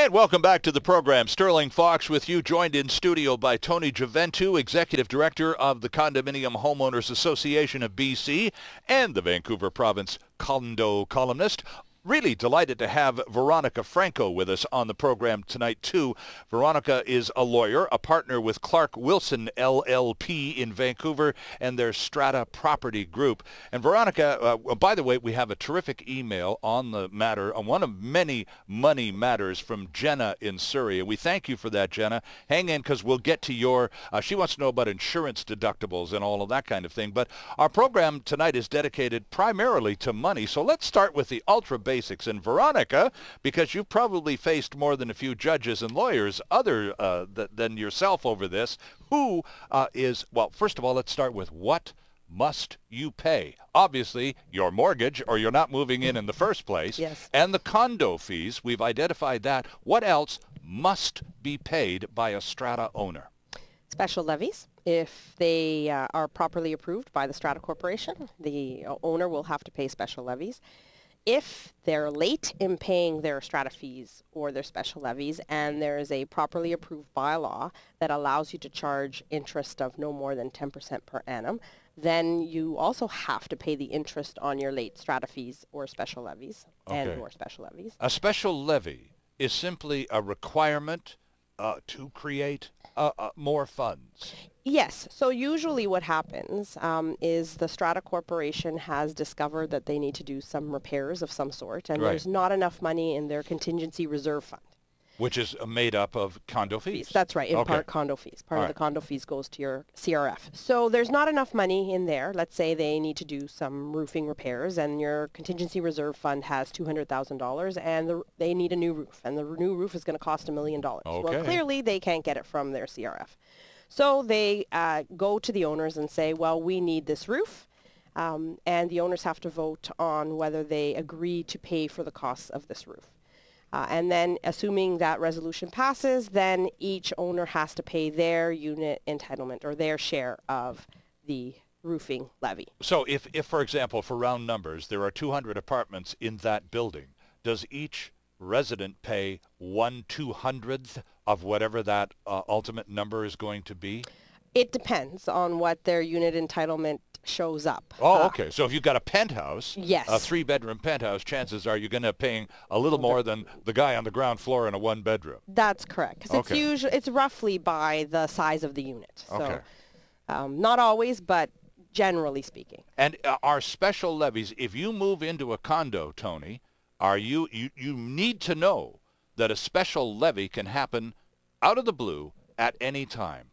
And welcome back to the program. Stirling Faux with you, joined in studio by Tony Gioventu, Executive Director of the Condominium Homeowners Association of BC and the Vancouver Province condo columnist. Really delighted to have Veronica Franco with us on the program tonight, too. Veronica is a lawyer, a partner with Clark Wilson LLP in Vancouver and their Strata Property Group. And Veronica, by the way, we have a terrific email on the matter, on one of many money matters from Jenna in Surrey. And we thank you for that, Jenna. Hang in, because we'll get to your, she wants to know about insurance deductibles and all of that kind of thing. But our program tonight is dedicated primarily to money. So let's start with the ultra basics. And Veronica, because you've probably faced more than a few judges and lawyers other than yourself over this, who is, well, first of all, let's start with what must you pay? Obviously, your mortgage, or you're not moving in the first place. Yes. And the condo fees, we've identified that. What else must be paid by a strata owner? Special levies. If they are properly approved by the Strata Corporation, the owner will have to pay special levies. If they're late in paying their strata fees or their special levies, and there is a properly approved bylaw that allows you to charge interest of no more than 10% per annum, then you also have to pay the interest on your late strata fees or special levies and or special levies. A special levy is simply a requirement to create more funds. Yes. So usually what happens is the Strata Corporation has discovered that they need to do some repairs of some sort, and there's not enough money in their contingency reserve fund. Which is made up of condo fees. That's right, in part condo fees. Part of the condo fees goes to your CRF. So there's not enough money in there. Let's say they need to do some roofing repairs, and your contingency reserve fund has $200,000, and they need a new roof, and the new roof is going to cost $1 million. Well, clearly they can't get it from their CRF. So they go to the owners and say, well, we need this roof, and the owners have to vote on whether they agree to pay for the costs of this roof. And then, assuming that resolution passes, then each owner has to pay their unit entitlement or their share of the roofing levy. So if for example, for round numbers, there are 200 apartments in that building, does each resident pay 1/200th of whatever that ultimate number is going to be? It depends on what their unit entitlement shows up. Oh, okay. So if you've got a penthouse, yes, a 3-bedroom penthouse, chances are you're going to be paying a little more than the guy on the ground floor in a 1-bedroom. That's correct. Because it's roughly by the size of the unit. So, not always, but generally speaking. And are special levies, if you move into a condo, Tony, are you need to know that a special levy can happen out of the blue at any time.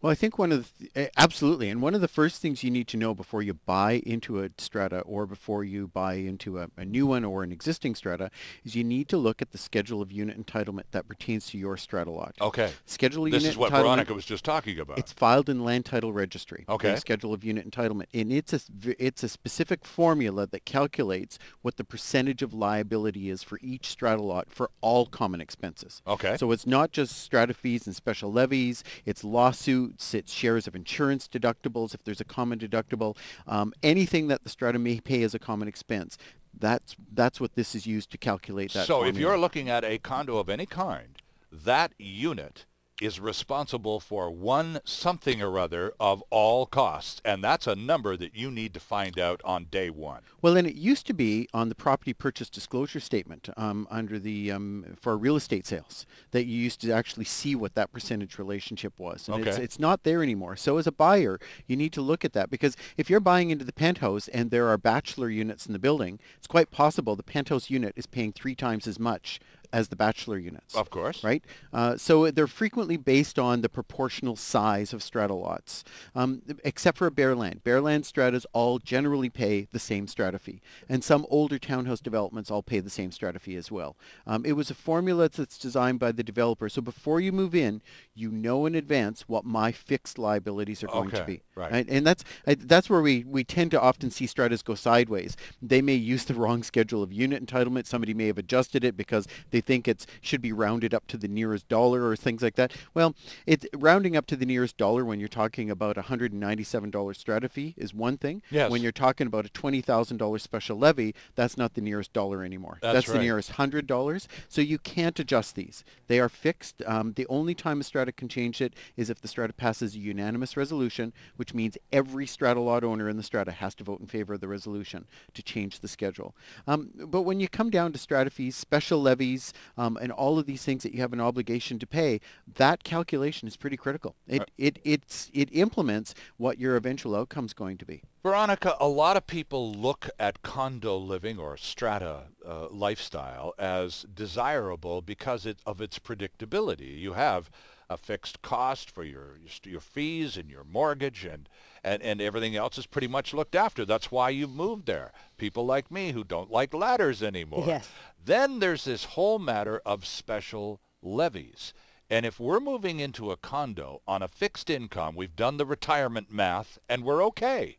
Well, I think one of the, absolutely, and one of the first things you need to know before you buy into a strata or before you buy into a new one or an existing strata is you need to look at the schedule of unit entitlement that pertains to your strata lot. Okay. Schedule of this unit is what entitlement, Veronica was just talking about. It's filed in Land Title Registry. Okay. The schedule of unit entitlement, and it's a specific formula that calculates what the percentage of liability is for each strata lot for all common expenses. Okay. So it's not just strata fees and special levies. It's lawsuits, it's shares of insurance deductibles if there's a common deductible, anything that the strata may pay as a common expense. That's what this is used to calculate that. So formula. if you're looking at a condo of any kind, that unit is responsible for one something or other of all costs, and that's a number that you need to find out on day one. Well, and it used to be on the property purchase disclosure statement under the for real estate sales that you used to actually see what that percentage relationship was, and it's not there anymore. So as a buyer, you need to look at that, because if you're buying into the penthouse and there are bachelor units in the building, it's quite possible the penthouse unit is paying 3 times as much as the bachelor units. Of course. Right? So they're frequently based on the proportional size of strata lots, except for a bare land. Bare land stratas all generally pay the same strata fee, and some older townhouse developments all pay the same strata fee as well. It was a formula that's designed by the developer, so before you move in, you know in advance what my fixed liabilities are going to be. Right. And that's where we tend to often see stratas go sideways. They may use the wrong schedule of unit entitlement. Somebody may have adjusted it because they They think it should be rounded up to the nearest dollar or things like that. Well, it's rounding up to the nearest dollar when you're talking about a $197 strata fee is one thing. Yes. When you're talking about a $20,000 special levy, that's not the nearest dollar anymore. That's right. The nearest $100. So you can't adjust these. They are fixed. The only time a strata can change it is if the strata passes a unanimous resolution, which means every strata lot owner in the strata has to vote in favor of the resolution to change the schedule. But when you come down to strata fees, special levies, and all of these things that you have an obligation to pay, that calculation is pretty critical. It implements what your eventual outcome is going to be. Veronica, a lot of people look at condo living or strata lifestyle as desirable because of its predictability. You have a fixed cost for your fees and your mortgage, and everything else is pretty much looked after. That's why you've moved there. People like me who don't like ladders anymore. Yes. Then there's this whole matter of special levies. And if we're moving into a condo on a fixed income, we've done the retirement math, and we're okay.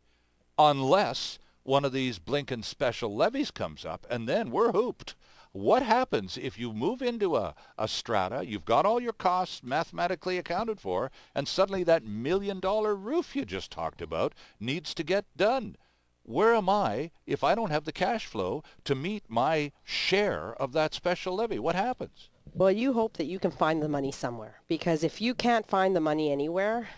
Unless one of these blinking special levies comes up, and then we're hooped. What happens if you move into a strata, you've got all your costs mathematically accounted for, and suddenly that $1 million roof you just talked about needs to get done? Where am I if I don't have the cash flow to meet my share of that special levy? What happens? Well, you hope that you can find the money somewhere, because if you can't find the money anywhere,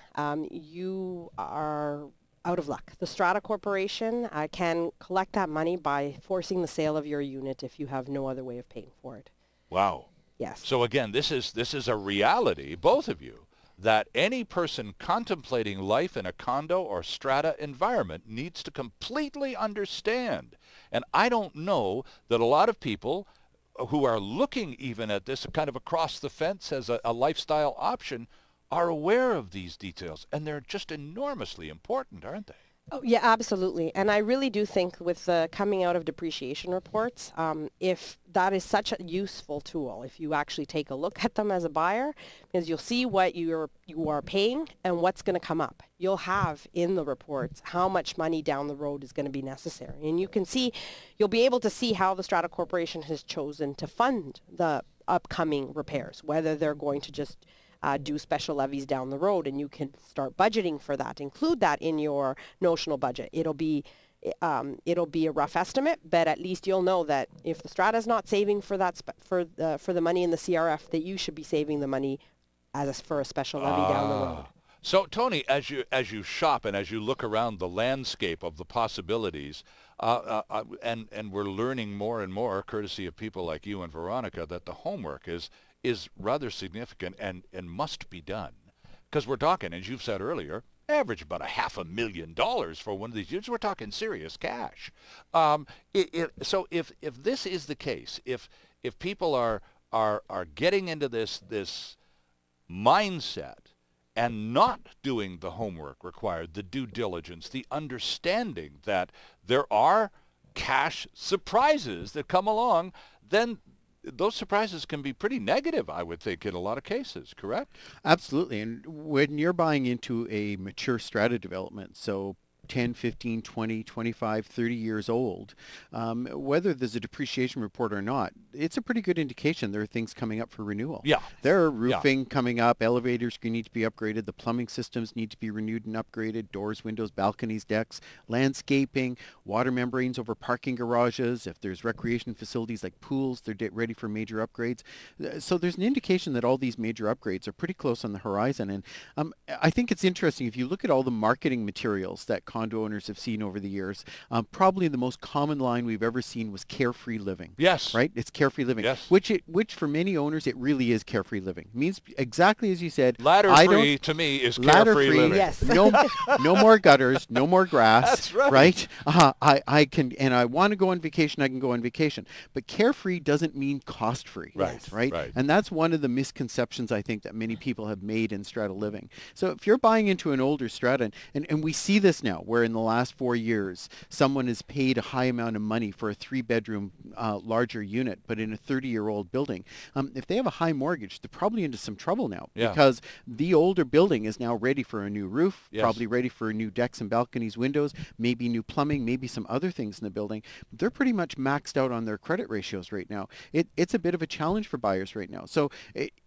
you are out of luck. The Strata Corporation can collect that money by forcing the sale of your unit if you have no other way of paying for it. Wow. Yes. So again, this is a reality, both of you, that any person contemplating life in a condo or strata environment needs to completely understand. And I don't know that a lot of people who are looking even at this kind of across the fence as a lifestyle option are aware of these details, and they're just enormously important, aren't they? Oh, yeah, absolutely. And I really do think with the coming out of depreciation reports, if that is such a useful tool, if you actually take a look at them as a buyer, because you'll see what you are paying and what's going to come up. You'll have in the reports how much money down the road is going to be necessary. And you can see, you'll be able to see how the Strata Corporation has chosen to fund the upcoming repairs, whether they're going to just do special levies down the road, and you can start budgeting for that. Include that in your notional budget. It'll be a rough estimate, but at least you'll know that if the strata is not saving for that for the money in the CRF, that you should be saving the money for a special levy down the road. So Tony, as you shop and as you look around the landscape of the possibilities, and we're learning more and more, courtesy of people like you and Veronica, that the homework is rather significant and must be done. Because we're talking, as you've said earlier, average about $500,000 for one of these units. We're talking serious cash. So if this is the case, if people are getting into this mindset and not doing the homework required, the due diligence, the understanding that there are cash surprises that come along, then those surprises can be pretty negative, I would think, in a lot of cases, correct? Absolutely. And when you're buying into a mature strata development, so 10, 15, 20, 25, 30 years old, whether there's a depreciation report or not, it's a pretty good indication there are things coming up for renewal. Yeah. There are roofing coming up, elevators need to be upgraded, the plumbing systems need to be renewed and upgraded, doors, windows, balconies, decks, landscaping, water membranes over parking garages. If there's recreation facilities like pools, they're ready for major upgrades. So there's an indication that all these major upgrades are pretty close on the horizon. And I think it's interesting, if you look at all the marketing materials that condo owners have seen over the years, probably the most common line we've ever seen was carefree living. Yes. Right? It's carefree living. Yes. Which for many owners, it really is carefree living. It means exactly as you said. Ladder-free to me is carefree living. Yes. No more gutters, no more grass. That's right. Right? I can, and I want to go on vacation, I can go on vacation. But carefree doesn't mean cost-free. Right. Right? Right. And that's one of the misconceptions I think that many people have made in strata living. So if you're buying into an older strata, and we see this now, where in the last 4 years someone has paid a high amount of money for a 3-bedroom larger unit, but in a 30-year-old building, if they have a high mortgage, they're probably into some trouble now because the older building is now ready for a new roof, probably ready for new decks and balconies, windows, maybe new plumbing, maybe some other things in the building. They're pretty much maxed out on their credit ratios right now. It's a bit of a challenge for buyers right now. So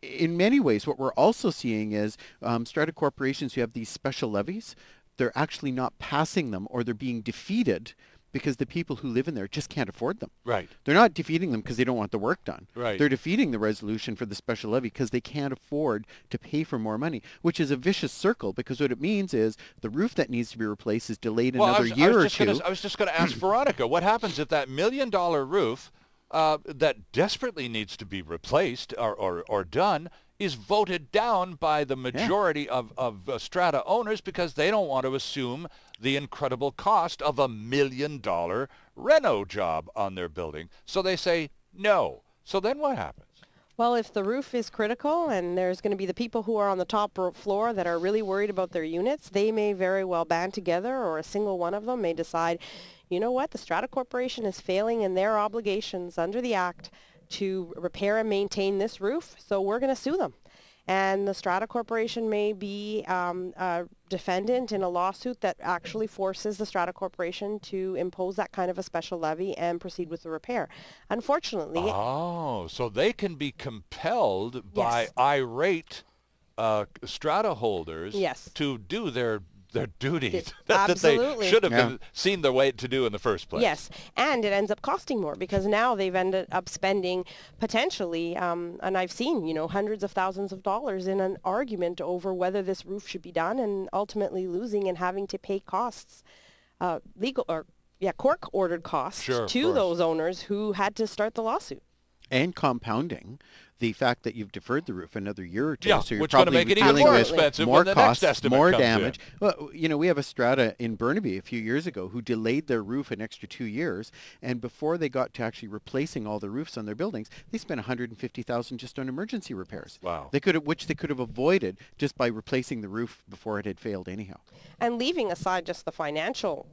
in many ways, what we're also seeing is Strata Corporations who have these special levies, they're actually not passing them, or they're being defeated because the people who live in there just can't afford them. Right. They're not defeating them because they don't want the work done. Right. They're defeating the resolution for the special levy because they can't afford to pay for more money, which is a vicious circle, because what it means is the roof that needs to be replaced is delayed another year or two. I was just going to ask Veronica, what happens if that $1 million roof that desperately needs to be replaced or done is voted down by the majority of Strata owners because they don't want to assume the incredible cost of $1 million reno job on their building. So they say no. So then what happens? Well, if the roof is critical and there's going to be the people who are on the top floor that are really worried about their units, they may very well band together, or a single one of them may decide, you know what, the Strata Corporation is failing in their obligations under the Act to repair and maintain this roof, so we're going to sue them. And the Strata Corporation may be a defendant in a lawsuit that actually forces the Strata Corporation to impose that kind of a special levy and proceed with the repair. Unfortunately... Oh, so they can be compelled by irate strata holders to do their duties that they should have been seen their way to do in the first place. Yes, and it ends up costing more because now they've ended up spending potentially, and I've seen, you know, hundreds of thousands of dollars in an argument over whether this roof should be done, and ultimately losing and having to pay costs, court-ordered costs to those owners who had to start the lawsuit. And compounding the fact that you've deferred the roof another year or two, so you're which is going to make it even more expensive more when the costs, next estimate more comes damage. in. Well, you know, we have a Strata in Burnaby a few years ago who delayed their roof an extra 2 years, and before they got to actually replacing all the roofs on their buildings, they spent $150,000 just on emergency repairs. Wow. Which they could have avoided just by replacing the roof before it had failed anyhow. And leaving aside just the financial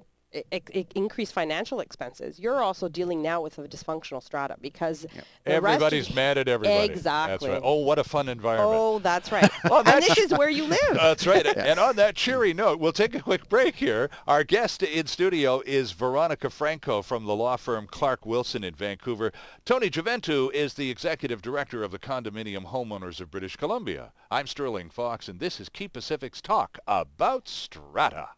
increased financial expenses, you're also dealing now with a dysfunctional strata because everybody's mad at everybody. Exactly. That's right. Oh, what a fun environment. Oh, that's right. Well, and this is where you live. That's right. And on that cheery note, we'll take a quick break here. Our guest in studio is Veronica Franco from the law firm Clark Wilson in Vancouver. Tony Gioventu is the executive director of the Condominium Homeowners of British Columbia. I'm Stirling Faux, and this is Quay Pacific's Talk About Strata.